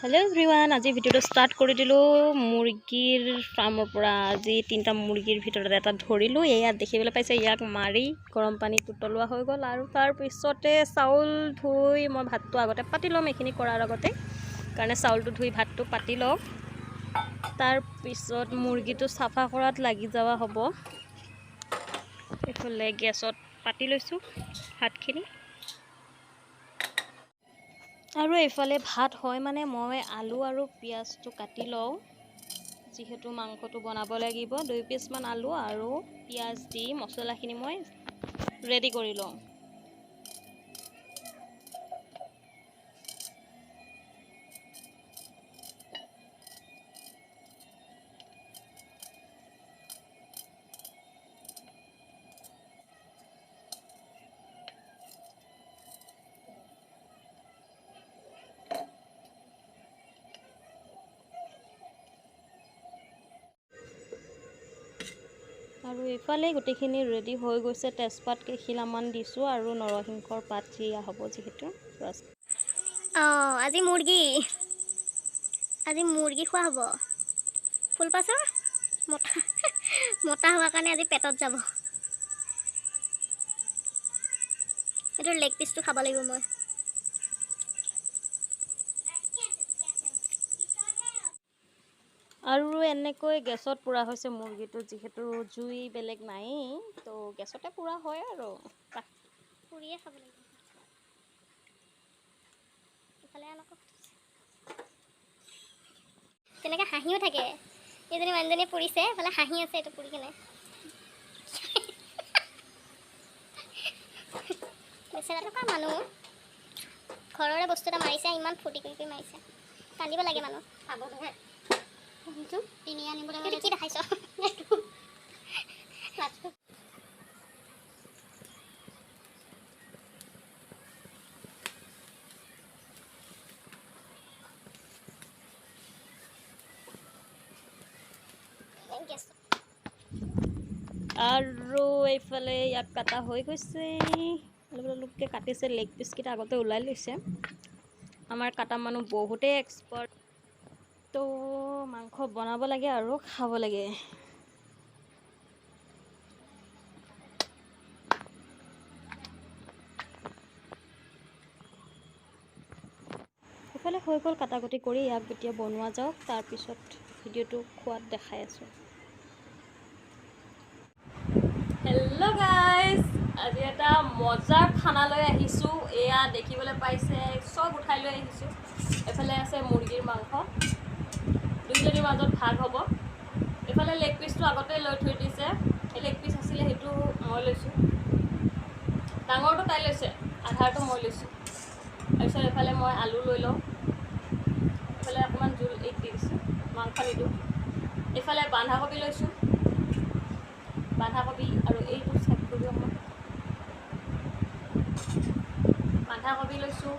hello everyone आज video start कर दिलो मुर्गीर फार्मर পৰা আজি তিনটা মুৰ্গীৰ ভিতৰত এটা ধৰিলো এয়া দেখিবলৈ পাইছে ইয়াক মাৰি গৰম পানীত উতলোৱা হৈ গল আৰু তাৰ পিছতে চাউল ধুই মই ভাতটো আগতে পাতি লম এখিনি কৰাৰ আগতে কাৰণে চাউলটো ধুই ভাতটো পাতি লম তাৰ পিছত মুৰ্গীটো সাফা কৰাত লাগি যাওয়া হ'ব এফালে গেছত পাতি লৈছো ভাতখিনি আৰু এফালে ভাত হয় মানে মই আলু আৰু পিয়াজটো কাটি লও যেহেতু মাংসটো বনাব লাগিব 2 পিস মান আলু আৰু পিয়াজ দি মছলাখিনি মই ৰেডি কৰি লও আৰু ইফালে গুটিখিনি ৰেডি হৈ গৈছে তেজপাত কেখিলামান দিছো আৰু নৰসিংহৰ পাত দিয়া হ'ব যেহেতু আজি মুৰ্গী খোৱা হ'ব ফুলপাছৰ মোটা হোৱা কাৰণে আজি পেটত যাব এটো লেগ পিসটো খাব লাগিব মই আৰু এনেকৈ গেছত পুৰা হৈছে মুৰ্গীটো যেহেতু জুই বেলেগ নাই তো গেছতে পুৰা হয় আৰু পুৰিয়ে খাব লাগিব ইফালে আনক তেনেকৈ হাঁহিও থাকে এজনী মানুহজনী পুৰিছে ইফালে হাঁহি আছে এইটো পুৰি কেনে বেচেৰা থকা মানুহ ঘৰৰে বস্তু এটা মাৰিছে ইমান ফুটি কৰি মাৰিছে কান্দিব লাগে মানুহ খাব নহয় তিনি আনিব লাগে কি দেখাইছ আৰু এইফালে ইয়াক কাটা হৈ গৈছে লোকে কাটিছে লেগ পিস কিটা আগতে ওলাই লৈছে আমাৰ কাটা মানুহ বহুতে এক্সপাৰ্ট তো মাংস বনাব লাগে আৰু খাব লাগে ইফালে হৈ গল কাটাকুটি কৰি ইয়াক এতিয়া বনোৱা যাওক তাৰ পিছত ভিডিওটো খোৱাত দেখাই আছো हेलो गाइस आज এটা মজাৰ খানা লৈ আহিছো এয়া দেখিবলৈ পাইছে সব উঠাই লৈ আহিছো এফালে আছে মুৰ্গীৰ মাংস দুইজনীৰ মাজত ভাগ হ'ব এফালে লেগ পিসটো আগতে লৈ থৈ দিছে এই লেগ পিস আছিল হেতু মই লৈছো ডাঙৰটো তাই লৈছে আধাৰটো মই লৈছো আৰু এফালে মই আলু লৈ লও এফালে অকমান জুল এক দিছে মাংস নিদু এফালে বন্ধাকবি লৈছো বন্ধাকবি আৰু এইটো চেক কৰি অকমান বন্ধাকবি লৈছো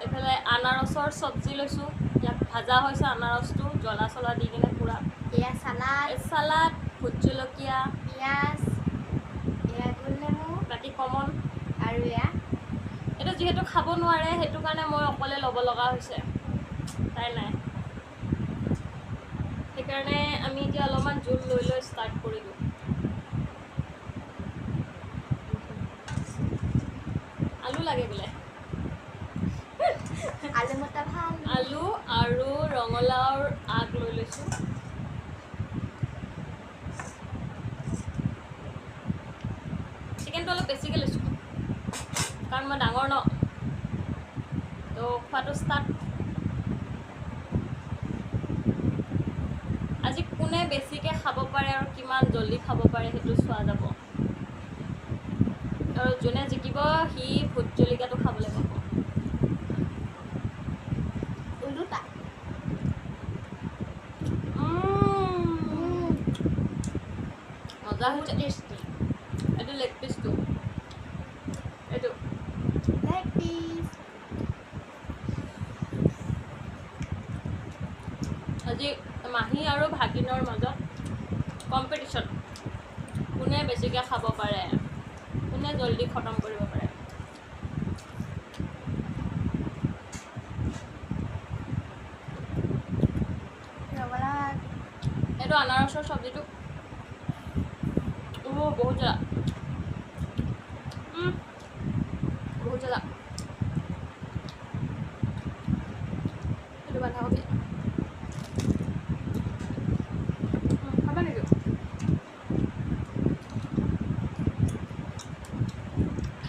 এফালে আনাৰসৰ সবজি লৈছো ইয়াক ভাজা হৈছে আনাৰসটো জ্বলা চলা দি কিনে পুৰা এয়া সালাড ভোট জলকীয়া পিয়াজ এয়া গোলনেমু বাকি কমন আৰু এয়া এটা যেহেতু খাব নোৱাৰে হেতু কাৰণে মই অকলে লব লগা হৈছে তাই নাই সেইকাৰণে আমি এতিয়া অলপমান জুল লৈ লৈ ষ্টাৰ্ট কৰিলো আলু লাগে বলে আলু মটা ভাল আলু আৰু ৰঙলাওৰ আগ লৈ লৈছো চিকেনটো অলপ বেছিকৈ লৈছো কাৰণ মই ডাঙৰ ন তো খোৱাটো ষ্টাৰ্ট আজি কোনে বেছিকৈ খাব পাৰে আৰু কিমান জলদি খাব পাৰে হেতু চোৱা যাব আৰু যোনে জিকিব হি ভোট জলকীয়াটো খাবলৈ পাব উলুটা মজা হৈছে টেষ্টি এইটো লেগ পিসটো এইটো লেগ পিস আজি মাহী আৰু ভাগিনৰ মাজত কম্পিটিশন কোনে বেছিকৈ খাব পাৰে কোনে জলদি খতম কৰিব পাৰে এইটো আনাৰসৰ চব্জিটো বহুত জ্বলা বহুত জ্বলা এইটো বন্ধাকবি খাবা নেকি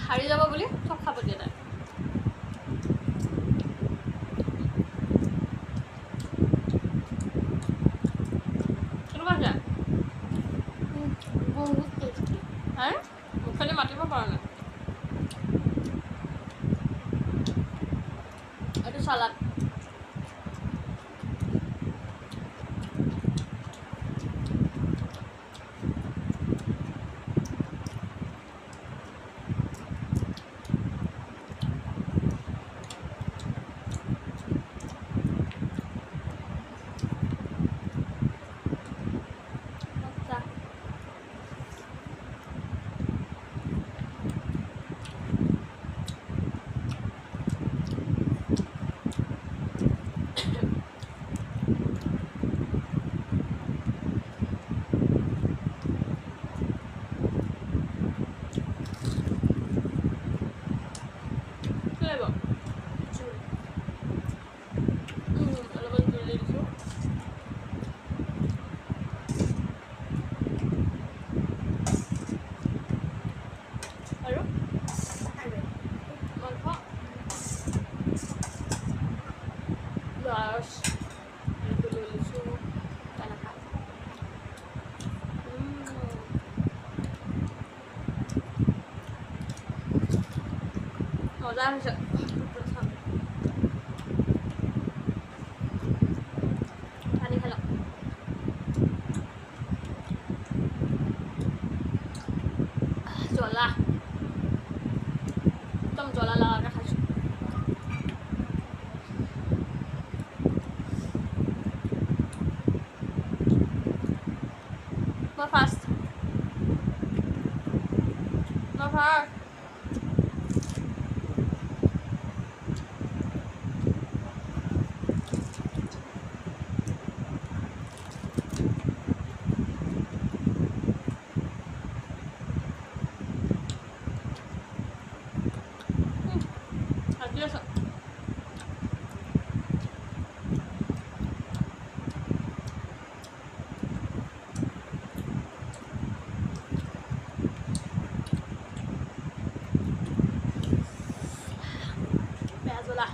হাৰি যাব বুলি চব খাব দিয়ে তাই বহুত টেষ্টি হে মুখেদি মাতিব পৰা নাই এইটো চালাড মজা হৈছে পানী খাই লওক জ্বলা একদম জ্বলা লগাকৈ খাইছোঁ মই ফাৰ্ষ্ট জ্বলা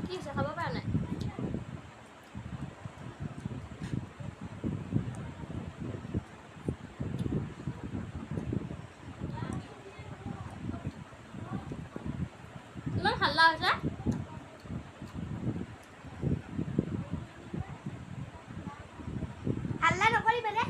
কি আছে খাব পৰা নাই ইমান হাল্লা হৈছে হাল্লা নকৰিবা দে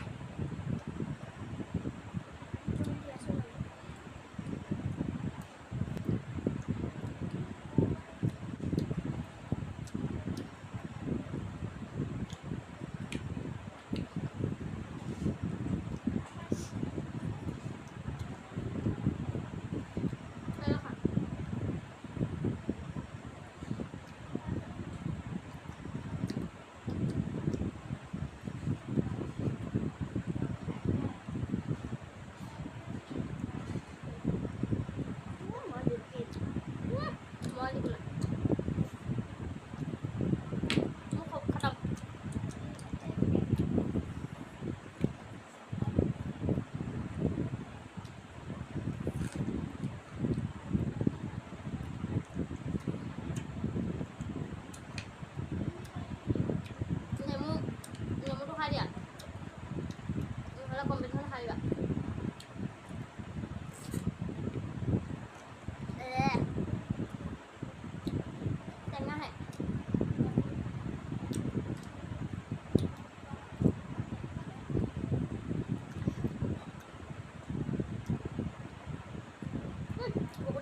উফ,